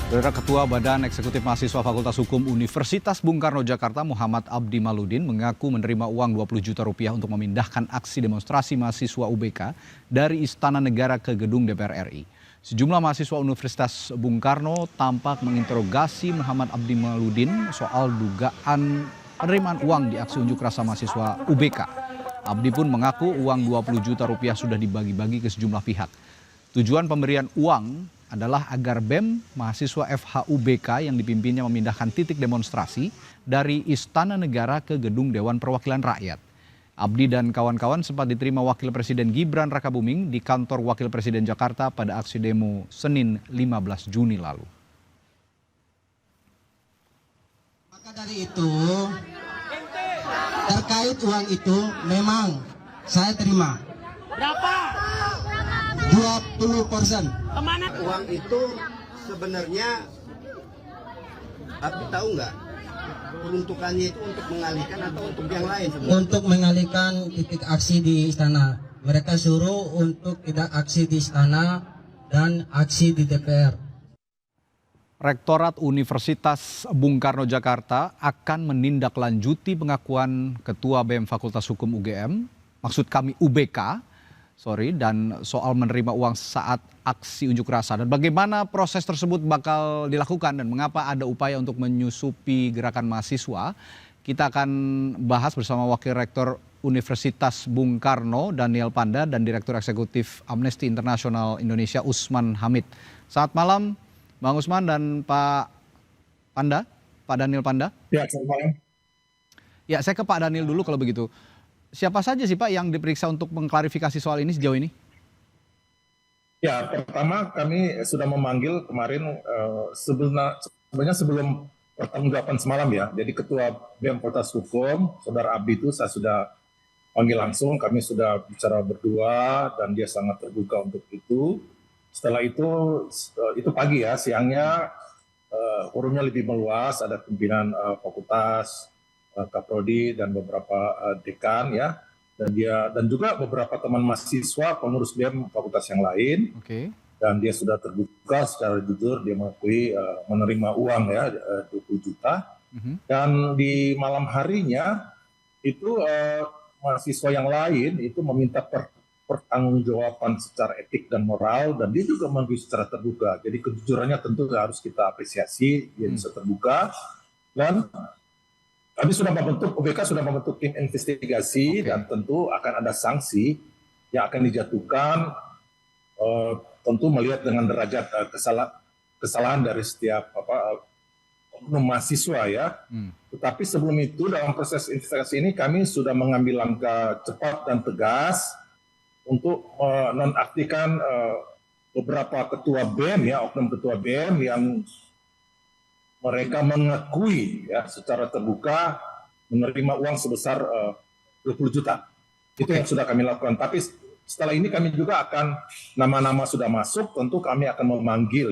Saudara Ketua Badan Eksekutif Mahasiswa Fakultas Hukum Universitas Bung Karno Jakarta Muhammad Abdi Maludin mengaku menerima uang 20 juta rupiah untuk memindahkan aksi demonstrasi mahasiswa UBK dari Istana Negara ke gedung DPR RI. Sejumlah mahasiswa Universitas Bung Karno tampak menginterogasi Muhammad Abdi Maludin soal dugaan penerimaan uang di aksi unjuk rasa mahasiswa UBK. Abdi pun mengaku uang 20 juta rupiah sudah dibagi-bagi ke sejumlah pihak. Tujuan pemberian uang adalah agar BEM mahasiswa FHUBK yang dipimpinnya memindahkan titik demonstrasi dari Istana Negara ke Gedung Dewan Perwakilan Rakyat. Abdi dan kawan-kawan sempat diterima Wakil Presiden Gibran Rakabuming di kantor Wakil Presiden Jakarta pada aksi demo Senin 15 Juni lalu. Maka dari itu, terkait uang itu memang saya terima. Berapa? 20%. Kemana? Uang itu sebenarnya Abdi tahu nggak peruntukannya itu untuk mengalihkan atau untuk yang lain sebenarnya? Untuk mengalihkan titik aksi di istana. Mereka suruh untuk tidak aksi di istana dan aksi di DPR. Rektorat Universitas Bung Karno Jakarta akan menindaklanjuti pengakuan Ketua BEM Fakultas Hukum UGM, maksud kami UBK, dan soal menerima uang saat aksi unjuk rasa. Dan bagaimana proses tersebut bakal dilakukan dan mengapa ada upaya untuk menyusupi gerakan mahasiswa. Kita akan bahas bersama Wakil Rektor Universitas Bung Karno, Daniel Panda, dan Direktur Eksekutif Amnesty International Indonesia, Usman Hamid. Selamat malam, Bang Usman dan Pak Panda, Pak Daniel Panda. Ya, selamat malam. Ya, saya ke Pak Daniel dulu kalau begitu. Siapa saja sih Pak yang diperiksa untuk mengklarifikasi soal ini sejauh ini? Ya, pertama kami sudah memanggil kemarin sebenarnya sebelum pertanggungjawaban semalam ya. Jadi Ketua BEM Fakultas Hukum, Saudara Abdi itu saya sudah panggil langsung. Kami sudah bicara berdua dan dia sangat terbuka untuk itu. Setelah itu pagi ya, siangnya forumnya lebih meluas. Ada pimpinan fakultas, Kaprodi dan beberapa dekan ya, dan juga beberapa teman mahasiswa pengurus BEM fakultas yang lain. Oke. Dan dia sudah terbuka secara jujur, dia mengakui menerima uang ya 20 juta. Dan di malam harinya itu mahasiswa yang lain itu meminta pertanggungjawaban secara etik dan moral, dan dia juga mengakui secara terbuka. Jadi kejujurannya tentu harus kita apresiasi, dia bisa terbuka. Dan kami sudah membentuk, UBK sudah membentuk tim investigasi. Dan tentu akan ada sanksi yang akan dijatuhkan, tentu melihat dengan derajat kesalahan dari setiap oknum mahasiswa ya. Tetapi sebelum itu dalam proses investigasi ini kami sudah mengambil langkah cepat dan tegas untuk menonaktifkan beberapa ketua BEM ya, oknum ketua BEM yang mereka mengakui ya secara terbuka menerima uang sebesar 20 juta. Itu yang sudah kami lakukan. Tapi setelah ini kami juga akan, nama-nama sudah masuk, tentu kami akan memanggil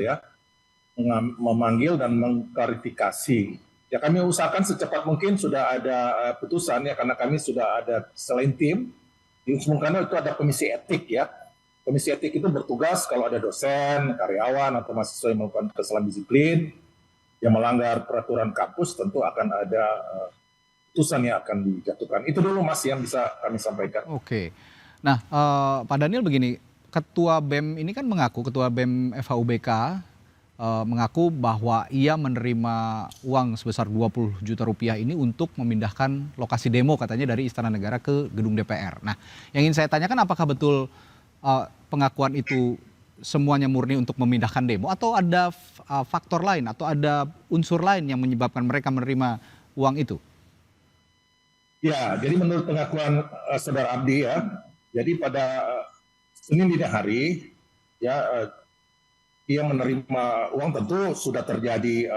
dan mengklarifikasi. Ya kami usahakan secepat mungkin sudah ada putusan ya, karena kami sudah ada selain tim, di Bung Karno itu ada komisi etik ya. Komisi etik itu bertugas kalau ada dosen, karyawan, atau mahasiswa yang melakukan kesalahan disiplin, yang melanggar peraturan kampus, tentu akan ada putusan yang akan dijatuhkan. Itu dulu Mas yang bisa kami sampaikan. Oke. Nah, Pak Daniel begini, Ketua BEM ini kan mengaku, Ketua BEM FHUBK mengaku bahwa ia menerima uang sebesar 20 juta rupiah ini untuk memindahkan lokasi demo katanya dari Istana Negara ke gedung DPR. Nah, yang ingin saya tanyakan apakah betul pengakuan itu semuanya murni untuk memindahkan demo atau ada faktor lain atau ada unsur lain yang menyebabkan mereka menerima uang itu? Ya, jadi menurut pengakuan Saudara Abdi ya, jadi pada Senin dini hari ya dia menerima uang, tentu sudah terjadi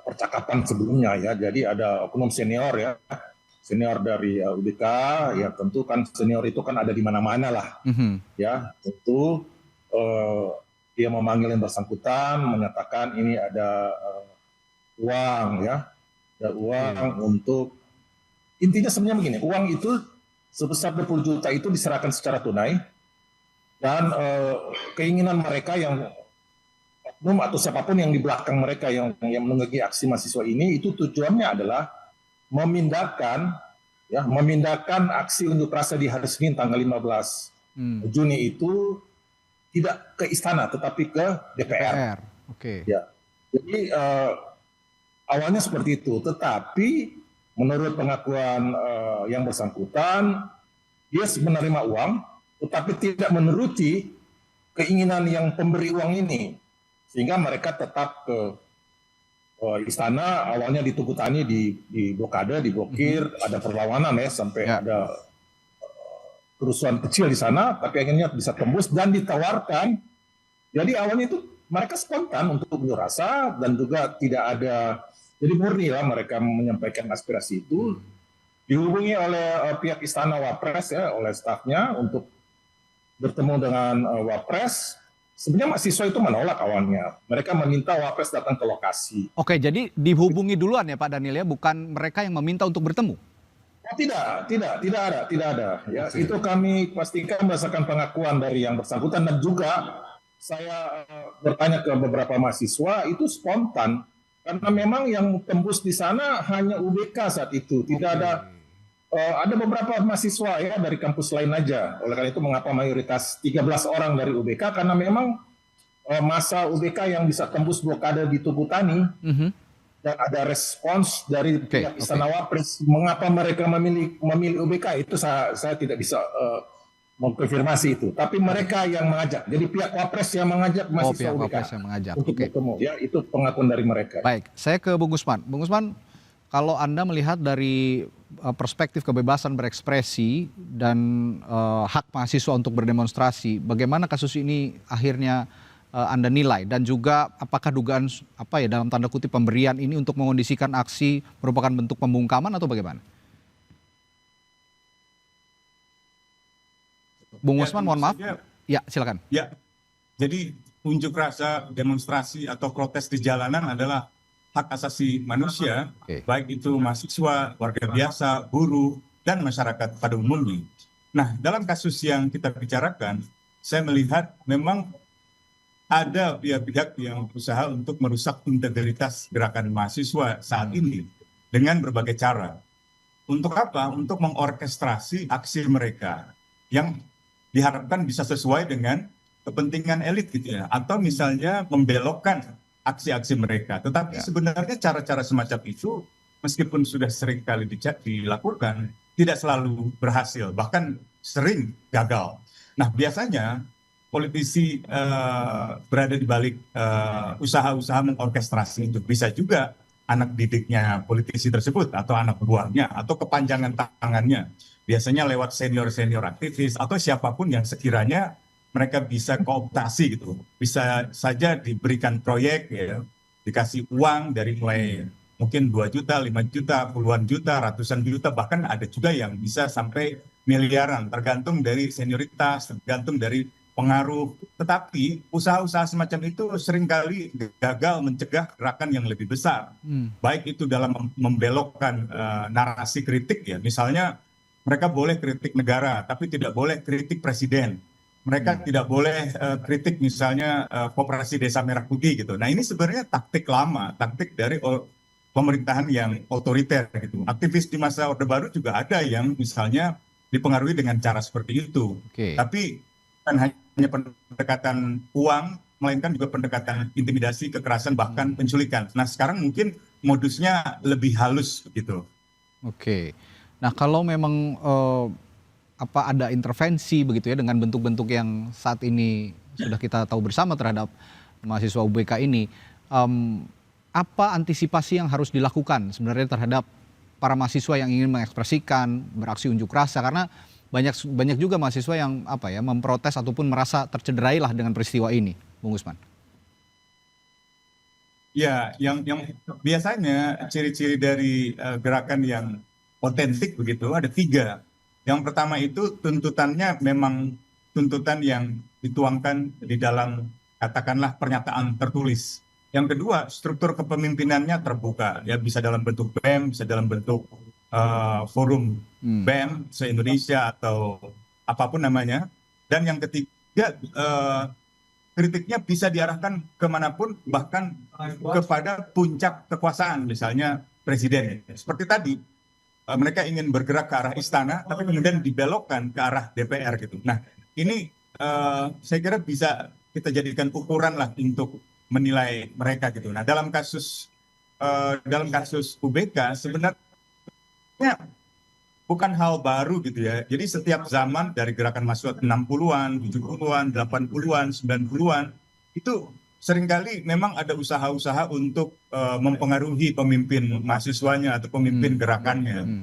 percakapan sebelumnya ya. Jadi ada oknum senior ya, senior dari UBK ya, tentu kan senior itu kan ada di mana-mana lah. Ya, tentu dia memanggil yang bersangkutan, menyatakan ini ada uang ya, ada uang untuk, intinya sebenarnya begini, uang itu sebesar 20 juta itu diserahkan secara tunai, dan keinginan mereka yang oknum atau siapapun yang di belakang mereka yang menunggangi aksi mahasiswa ini, itu tujuannya adalah memindahkan aksi unjuk rasa di hari Senin tanggal 15 Juni itu tidak ke istana tetapi ke DPR. Oke. Ya. Jadi awalnya seperti itu, tetapi menurut pengakuan yang bersangkutan, dia menerima uang tetapi tidak menuruti keinginan yang pemberi uang ini, sehingga mereka tetap ke istana. Awalnya di Tugutani di blokade, diblokir, ada perlawanan ya sampai ada kerusuhan kecil di sana, tapi akhirnya bisa tembus dan ditawarkan. Jadi awalnya itu mereka spontan untuk unjuk rasa dan juga tidak ada, jadi murni lah mereka menyampaikan aspirasi itu. Dihubungi oleh pihak istana Wapres ya, oleh stafnya untuk bertemu dengan Wapres. Sebenarnya mahasiswa itu menolak awalnya. Mereka meminta Wapres datang ke lokasi. Oke, jadi dihubungi duluan ya Pak Daniel ya, bukan mereka yang meminta untuk bertemu? Oh, tidak ada. Ya, itu kami pastikan berdasarkan pengakuan dari yang bersangkutan, dan juga saya bertanya ke beberapa mahasiswa, itu spontan. Karena memang yang tembus di sana hanya UBK saat itu, tidak ada beberapa mahasiswa ya dari kampus lain aja. Oleh karena itu mengapa mayoritas 13 orang dari UBK, karena memang masa UBK yang bisa tembus blokade di Tugutani, dan ada respons dari pihak Istana Wapres. Mengapa mereka memilih UBK itu saya tidak bisa mengkonfirmasi itu. Tapi mereka yang mengajak. Jadi pihak Wapres yang mengajak mahasiswa UBK untuk bertemu. Ya, itu pengakuan dari mereka. Baik, saya ke Bung Gusman. Bung Gusman, kalau Anda melihat dari perspektif kebebasan berekspresi dan hak mahasiswa untuk berdemonstrasi, bagaimana kasus ini akhirnya Anda nilai, dan juga apakah dugaan dalam tanda kutip pemberian ini untuk mengondisikan aksi merupakan bentuk pembungkaman atau bagaimana? Bung Gusman, mohon maaf. Ya, silakan. Ya, jadi unjuk rasa, demonstrasi atau protes di jalanan adalah hak asasi manusia, baik itu mahasiswa, warga biasa, buruh, dan masyarakat pada umumnya. Nah, dalam kasus yang kita bicarakan, saya melihat memang ada pihak-pihak yang berusaha untuk merusak integritas gerakan mahasiswa saat ini dengan berbagai cara. Untuk apa? Untuk mengorkestrasi aksi mereka yang diharapkan bisa sesuai dengan kepentingan elit gitu ya, atau misalnya membelokkan aksi-aksi mereka. Tetapi sebenarnya cara-cara semacam itu meskipun sudah sering kali dilakukan, tidak selalu berhasil, bahkan sering gagal. Nah, biasanya politisi berada di balik usaha-usaha mengorkestrasi itu. Bisa juga anak didiknya politisi tersebut atau anak buahnya atau kepanjangan tangannya. Biasanya lewat senior-senior aktivis atau siapapun yang sekiranya mereka bisa kooptasi gitu. Bisa saja diberikan proyek ya, dikasih uang dari mulai mungkin 2 juta, 5 juta, puluhan juta, ratusan juta, bahkan ada juga yang bisa sampai miliaran, tergantung dari senioritas, tergantung dari pengaruh. Tetapi usaha-usaha semacam itu seringkali gagal mencegah gerakan yang lebih besar. Baik itu dalam membelokkan narasi kritik ya, misalnya mereka boleh kritik negara, tapi tidak boleh kritik presiden. Mereka tidak boleh kritik misalnya Koperasi Desa Merah Putih gitu. Nah, ini sebenarnya taktik lama, taktik dari pemerintahan yang otoriter gitu. Aktivis di masa Orde Baru juga ada yang misalnya dipengaruhi dengan cara seperti itu. Tapi bukan hanya pendekatan uang, melainkan juga pendekatan intimidasi, kekerasan, bahkan penculikan. Nah, sekarang mungkin modusnya lebih halus gitu. Nah, kalau memang ada intervensi begitu ya dengan bentuk-bentuk yang saat ini sudah kita tahu bersama terhadap mahasiswa UBK ini, apa antisipasi yang harus dilakukan sebenarnya terhadap para mahasiswa yang ingin mengekspresikan, beraksi unjuk rasa, karena banyak juga mahasiswa yang memprotes ataupun merasa tercederai lah dengan peristiwa ini, Bung Gusman. Ya, yang biasanya ciri-ciri dari gerakan yang otentik begitu ada 3. Yang pertama itu tuntutannya memang tuntutan yang dituangkan di dalam katakanlah pernyataan tertulis. Yang kedua, struktur kepemimpinannya terbuka, ya bisa dalam bentuk BEM, bisa dalam bentuk forum BEM se-Indonesia atau apapun namanya. Dan yang ketiga, kritiknya bisa diarahkan kemanapun, bahkan kepada puncak kekuasaan, misalnya presiden. Seperti tadi, mereka ingin bergerak ke arah istana, tapi kemudian dibelokkan ke arah DPR gitu. Nah, ini saya kira bisa kita jadikan ukuran lah untuk menilai mereka gitu. Nah, dalam kasus UBK sebenarnya bukan hal baru gitu ya. Jadi setiap zaman dari gerakan mahasiswa 60-an, 70-an, 80-an, 90-an itu seringkali memang ada usaha-usaha untuk mempengaruhi pemimpin mahasiswanya atau pemimpin gerakannya.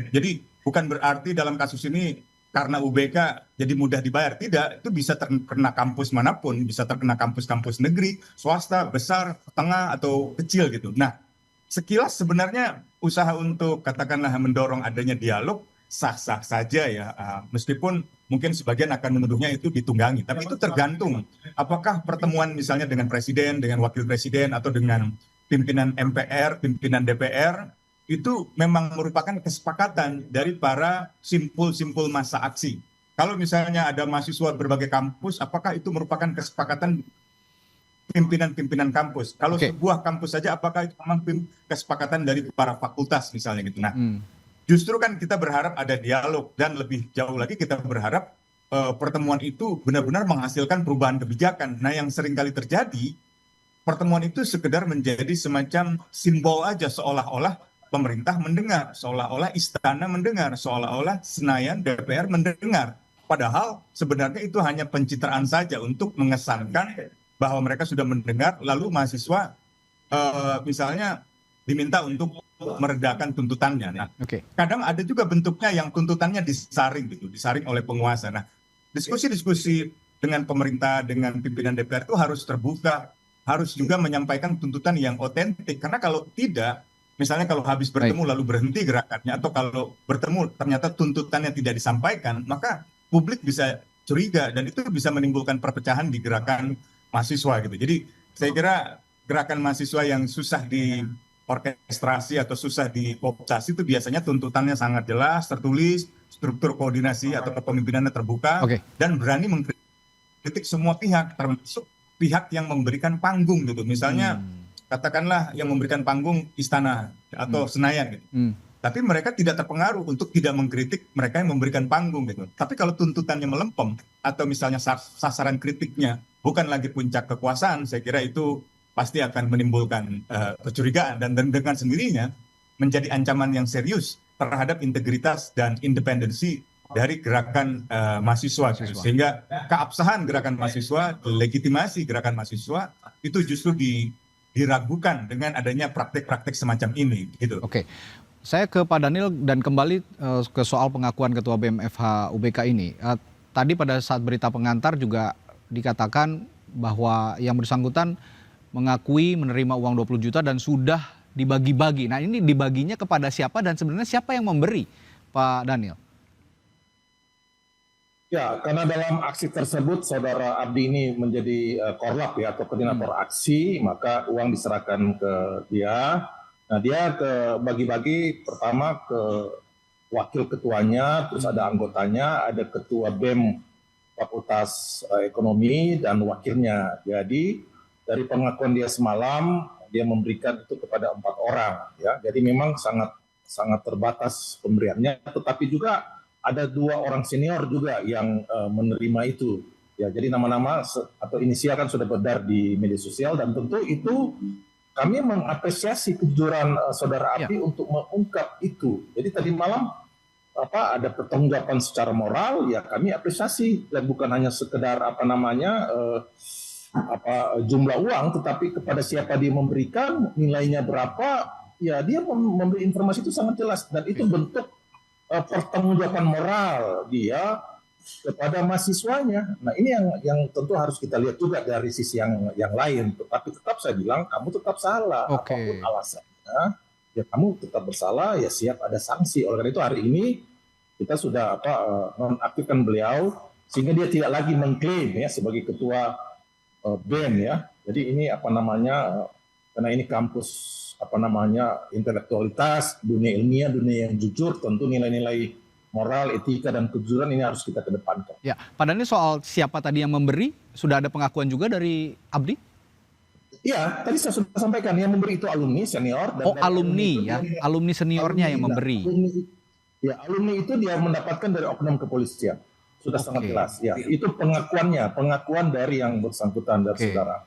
Jadi bukan berarti dalam kasus ini karena UBK jadi mudah dibayar. Tidak, itu bisa terkena kampus manapun, bisa terkena kampus-kampus negeri, swasta, besar, tengah, atau kecil gitu. Nah, sekilas sebenarnya usaha untuk katakanlah mendorong adanya dialog sah-sah saja ya, meskipun mungkin sebagian akan menuduhnya itu ditunggangi. Tapi itu tergantung apakah pertemuan misalnya dengan presiden, dengan wakil presiden, atau dengan pimpinan MPR, pimpinan DPR, itu memang merupakan kesepakatan dari para simpul-simpul massa aksi. Kalau misalnya ada mahasiswa berbagai kampus, apakah itu merupakan kesepakatan pimpinan-pimpinan kampus? Kalau sebuah kampus saja, apakah itu memang kesepakatan dari para fakultas misalnya gitu? Nah, justru kan kita berharap ada dialog, dan lebih jauh lagi kita berharap pertemuan itu benar-benar menghasilkan perubahan kebijakan. Nah, yang seringkali terjadi, pertemuan itu sekedar menjadi semacam simbol aja, seolah-olah pemerintah mendengar, seolah-olah istana mendengar, seolah-olah Senayan DPR mendengar. Padahal sebenarnya itu hanya pencitraan saja untuk mengesankan bahwa mereka sudah mendengar, lalu mahasiswa misalnya diminta untuk meredakan tuntutannya. Nah, kadang ada juga bentuknya yang tuntutannya disaring gitu, disaring oleh penguasa. Nah, diskusi-diskusi dengan pemerintah, dengan pimpinan DPR itu harus terbuka, harus juga menyampaikan tuntutan yang otentik. Karena kalau tidak, misalnya kalau habis bertemu lalu berhenti gerakannya, atau kalau bertemu ternyata tuntutannya tidak disampaikan, maka publik bisa curiga, dan itu bisa menimbulkan perpecahan di gerakan mahasiswa gitu. Jadi saya kira gerakan mahasiswa yang susah diorkestrasi atau susah dikooptasi itu biasanya tuntutannya sangat jelas, tertulis, struktur koordinasi atau kepemimpinannya terbuka, dan berani mengkritik semua pihak, termasuk pihak yang memberikan panggung gitu. Misalnya katakanlah yang memberikan panggung istana atau Senayan gitu. Tapi mereka tidak terpengaruh untuk tidak mengkritik mereka yang memberikan panggung gitu. Tapi kalau tuntutannya melempem, atau misalnya sasaran kritiknya bukan lagi puncak kekuasaan, saya kira itu pasti akan menimbulkan kecurigaan, dan dengan sendirinya menjadi ancaman yang serius terhadap integritas dan independensi dari gerakan mahasiswa. Sehingga keabsahan gerakan mahasiswa, legitimasi gerakan mahasiswa itu justru diragukan dengan adanya praktik-praktik semacam ini gitu. Saya ke Pak Daniel dan kembali ke soal pengakuan Ketua BMFH UBK ini. Tadi pada saat berita pengantar juga dikatakan bahwa yang bersangkutan mengakui menerima uang 20 juta dan sudah dibagi-bagi. Nah, ini dibaginya kepada siapa dan sebenarnya siapa yang memberi, Pak Daniel? Ya, karena dalam aksi tersebut saudara Abdi ini menjadi korlap ya, atau koordinator aksi, maka uang diserahkan ke dia. Nah, dia ke bagi-bagi pertama ke wakil ketuanya, terus ada anggotanya, ada ketua BEM Fakultas Ekonomi dan wakilnya. Jadi dari pengakuan dia semalam, dia memberikan itu kepada 4 orang ya. Jadi memang sangat terbatas pemberiannya, tetapi juga ada 2 orang senior juga yang menerima itu. Ya, jadi nama-nama atau inisial kan sudah beredar di media sosial, dan tentu itu kami mengapresiasi kejujuran saudara Api untuk mengungkap itu. Jadi tadi malam ada pertanggungjawaban secara moral, ya kami apresiasi, dan bukan hanya sekedar jumlah uang, tetapi kepada siapa dia memberikan, nilainya berapa, ya dia memberi informasi itu sangat jelas, dan itu bentuk pertanggungjawaban moral dia kepada mahasiswanya. Nah, ini yang tentu harus kita lihat juga dari sisi yang lain. Tapi tetap saya bilang, kamu tetap salah. Apapun alasannya, ya kamu tetap bersalah, ya siap ada sanksi. Oleh karena itu hari ini kita sudah nonaktifkan beliau, sehingga dia tidak lagi mengklaim ya sebagai ketua BEM ya. Jadi ini karena ini kampus intelektualitas, dunia ilmiah, dunia yang jujur, tentu nilai-nilai moral, etika, dan kejujuran ini harus kita kedepankan. Ya, Pak Daniel, soal siapa tadi yang memberi, sudah ada pengakuan juga dari Abdi? Iya, tadi saya sudah sampaikan yang memberi itu alumni senior. Dan alumni ya, alumni seniornya yang memberi. Alumni itu dia mendapatkan dari oknum kepolisian. Sudah sangat jelas. Ya, itu pengakuan dari yang bersangkutan dari saudara.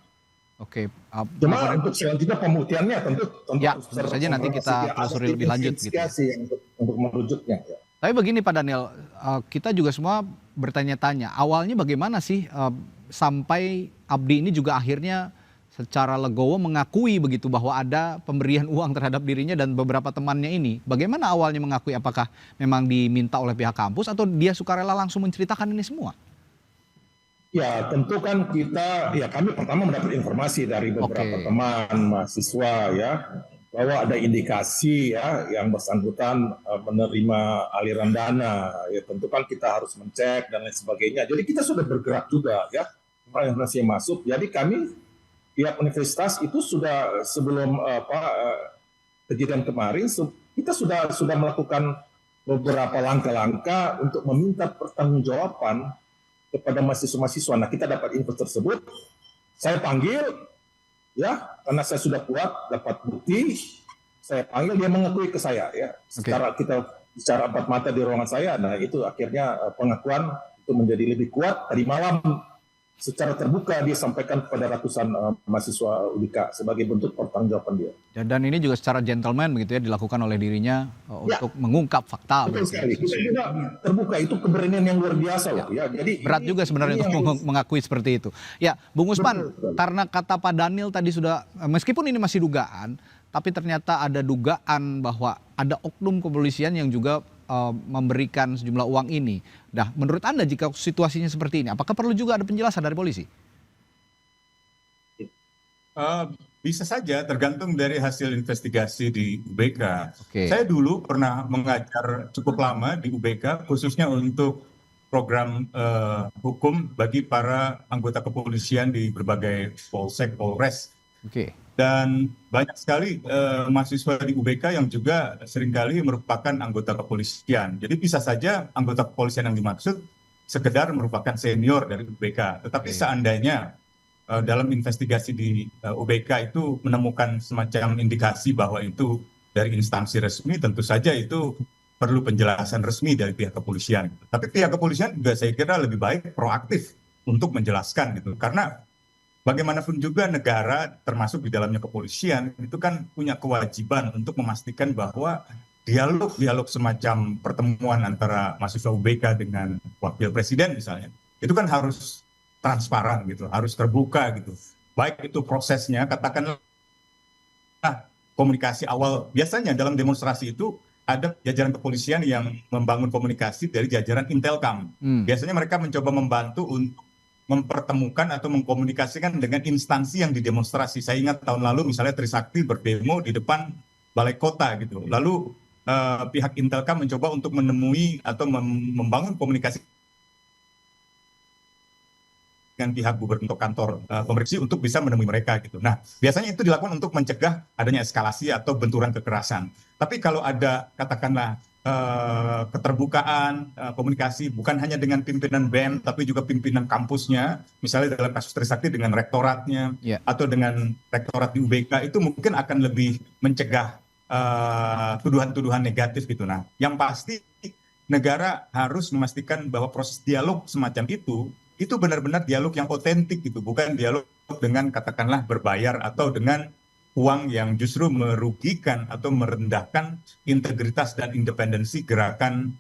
Cuma untuk selanjutnya pembuktiannya tentu ya, tentu saja nanti kita telusuri lebih lanjut gitu. Untuk merujuknya. Ya. Tapi begini Pak Daniel, kita juga semua bertanya-tanya, awalnya bagaimana sih sampai Abdi ini juga akhirnya secara legowo mengakui begitu bahwa ada pemberian uang terhadap dirinya dan beberapa temannya ini. Bagaimana awalnya mengakui, apakah memang diminta oleh pihak kampus atau dia sukarela langsung menceritakan ini semua? Ya tentu kan kami pertama mendapat informasi dari beberapa teman mahasiswa ya, bahwa ada indikasi ya yang bersangkutan menerima aliran dana. Ya tentu kan kita harus mencek dan lain sebagainya. Jadi kita sudah bergerak juga ya, informasi yang masuk. Jadi kami pihak universitas itu sudah sebelum kejadian kemarin kita sudah melakukan beberapa langkah-langkah untuk meminta pertanggungjawaban kepada mahasiswa-mahasiswa. Nah, kita dapat info tersebut, saya panggil ya karena saya sudah kuat dapat bukti, saya panggil, dia mengakui ke saya ya. Secara kita bicara empat mata di ruangan saya, nah itu akhirnya pengakuan itu menjadi lebih kuat. Tadi malam secara terbuka dia sampaikan kepada ratusan mahasiswa UBK sebagai bentuk pertanggungjawaban dia. Dan ini juga secara gentleman begitu ya dilakukan oleh dirinya untuk mengungkap fakta. Betul sekali. Kita juga terbuka, itu keberanian yang luar biasa loh. Ya, jadi berat juga sebenarnya untuk mengakui seperti itu. Ya, Bung Usman, karena kata Pak Daniel tadi sudah, meskipun ini masih dugaan, tapi ternyata ada dugaan bahwa ada oknum kepolisian yang juga memberikan sejumlah uang ini. Nah, menurut Anda jika situasinya seperti ini, apakah perlu juga ada penjelasan dari polisi? Bisa saja, tergantung dari hasil investigasi di UBK. Saya dulu pernah mengajar cukup lama di UBK, khususnya untuk program hukum bagi para anggota kepolisian di berbagai polsek, polres. Dan banyak sekali mahasiswa di UBK yang juga seringkali merupakan anggota kepolisian. Jadi bisa saja anggota kepolisian yang dimaksud sekedar merupakan senior dari UBK. Tetapi seandainya dalam investigasi di UBK itu menemukan semacam indikasi bahwa itu dari instansi resmi, tentu saja itu perlu penjelasan resmi dari pihak kepolisian. Tapi pihak kepolisian juga saya kira lebih baik proaktif untuk menjelaskan gitu. Karena bagaimanapun juga negara termasuk di dalamnya kepolisian itu kan punya kewajiban untuk memastikan bahwa dialog semacam pertemuan antara mahasiswa UBK dengan wakil presiden misalnya, itu kan harus transparan gitu, harus terbuka gitu. Baik itu prosesnya, katakanlah komunikasi awal, biasanya dalam demonstrasi itu ada jajaran kepolisian yang membangun komunikasi dari jajaran Intelkam. Biasanya mereka mencoba membantu untuk mempertemukan atau mengkomunikasikan dengan instansi yang didemonstrasi. Saya ingat tahun lalu misalnya Trisakti berdemo di depan Balai Kota gitu. Lalu pihak Intelkam mencoba untuk menemui atau membangun komunikasi dengan pihak gubernur kantor pemerintah untuk bisa menemui mereka gitu. Nah, biasanya itu dilakukan untuk mencegah adanya eskalasi atau benturan kekerasan. Tapi kalau ada katakanlah keterbukaan komunikasi bukan hanya dengan pimpinan BEM tapi juga pimpinan kampusnya, misalnya dalam kasus Trisakti dengan rektoratnya atau dengan rektorat di UBK, itu mungkin akan lebih mencegah tuduhan-tuduhan negatif gitu. Nah, yang pasti negara harus memastikan bahwa proses dialog semacam itu benar-benar dialog yang otentik gitu, bukan dialog dengan katakanlah berbayar atau dengan uang yang justru merugikan atau merendahkan integritas dan independensi gerakan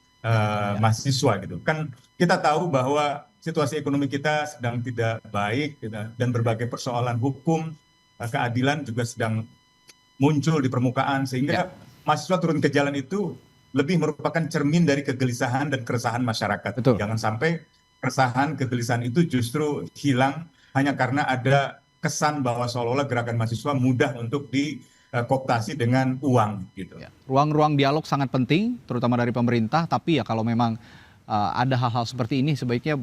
mahasiswa gitu. Kan kita tahu bahwa situasi ekonomi kita sedang tidak baik gitu, dan berbagai persoalan hukum, keadilan juga sedang muncul di permukaan, sehingga mahasiswa turun ke jalan itu lebih merupakan cermin dari kegelisahan dan keresahan masyarakat. Jangan sampai keresahan, kegelisahan itu justru hilang hanya karena ada kesan bahwa seolah-olah gerakan mahasiswa mudah untuk dikooptasi dengan uang gitu. Ruang-ruang dialog sangat penting, terutama dari pemerintah. Tapi ya kalau memang ada hal-hal seperti ini, sebaiknya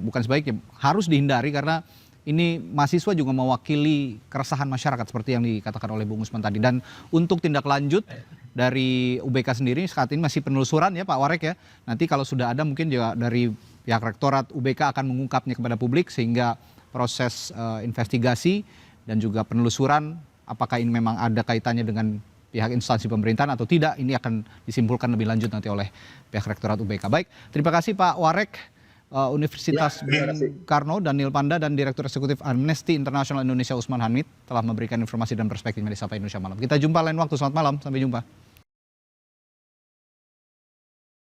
harus dihindari karena ini mahasiswa juga mewakili keresahan masyarakat seperti yang dikatakan oleh Bung Usman tadi. Dan untuk tindak lanjut dari UBK sendiri saat ini masih penelusuran ya Pak Warek ya. Nanti kalau sudah ada mungkin juga dari pihak Rektorat UBK akan mengungkapnya kepada publik sehingga proses investigasi dan juga penelusuran apakah ini memang ada kaitannya dengan pihak instansi pemerintahan atau tidak, ini akan disimpulkan lebih lanjut nanti oleh pihak Rektorat UBK. Baik, terima kasih Pak Warek, Universitas Bung Karno, Daniel Panda, dan Direktur Eksekutif Amnesty International Indonesia Usman Hamid telah memberikan informasi dan perspektif di Sapa Indonesia Malam. Kita jumpa lain waktu, selamat malam, sampai jumpa.